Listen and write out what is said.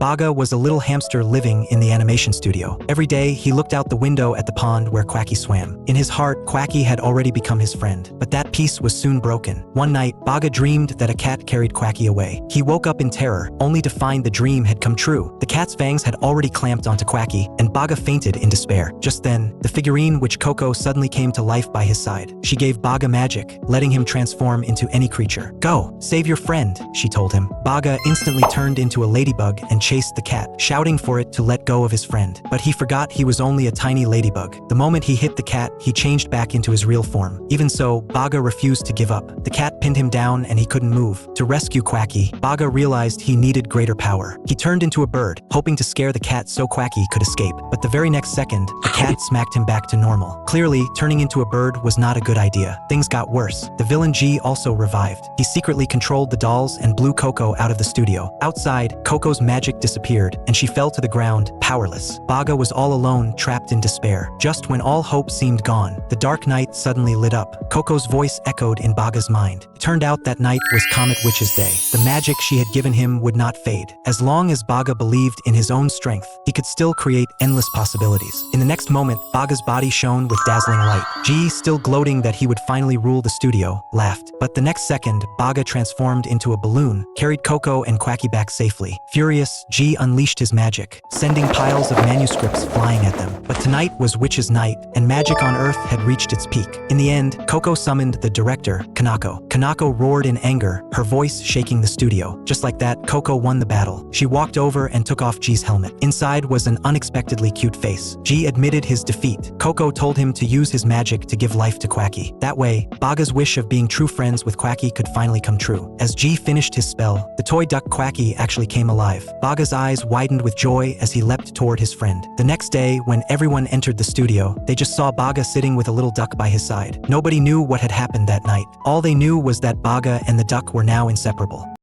Baga was a little hamster living in the animation studio. Every day, he looked out the window at the pond where Quacky swam. In his heart, Quacky had already become his friend. But that peace was soon broken. One night, Baga dreamed that a cat carried Quacky away. He woke up in terror, only to find the dream had come true. The cat's fangs had already clamped onto Quacky, and Baga fainted in despair. Just then, the figurine witch Coco suddenly came to life by his side. She gave Baga magic, letting him transform into any creature. "Go, save your friend," she told him. Baga instantly turned into a ladybug and chased the cat, shouting for it to let go of his friend. But he forgot he was only a tiny ladybug. The moment he hit the cat, he changed back into his real form. Even so, Baga refused to give up. The cat pinned him down and he couldn't move. To rescue Quacky, Baga realized he needed greater power. He turned into a bird, hoping to scare the cat so Quacky could escape. But the very next second, the cat smacked him back to normal. Clearly, turning into a bird was not a good idea. Things got worse. The villain G also revived. He secretly controlled the dolls and blew Coco out of the studio. Outside, Coco's magic disappeared, and she fell to the ground, powerless. Baga was all alone, trapped in despair. Just when all hope seemed gone, the dark night suddenly lit up. Coco's voice echoed in Baga's mind. It turned out that night was Comet Witch's day. The magic she had given him would not fade. As long as Baga believed in his own strength, he could still create endless possibilities. In the next moment, Baga's body shone with dazzling light. G, still gloating that he would finally rule the studio, laughed. But the next second, Baga transformed into a balloon, carried Coco and Quacky back safely. Furious, G unleashed his magic, sending piles of manuscripts flying at them. But tonight was Witch's night, and magic on Earth had reached its peak. In the end, Coco summoned the director, Kanako. Kanako roared in anger, her voice shaking the studio. Just like that, Coco won the battle. She walked over and took off G's helmet. Inside was an unexpectedly cute face. G admitted his defeat. Coco told him to use his magic to give life to Quacky. That way, Baga's wish of being true friends with Quacky could finally come true. As G finished his spell, the toy duck Quacky actually came alive. Baga's eyes widened with joy as he leapt toward his friend. The next day, when everyone entered the studio, they just saw Baga sitting with a little duck by his side. Nobody knew what had happened that night. All they knew was that Baga and the duck were now inseparable.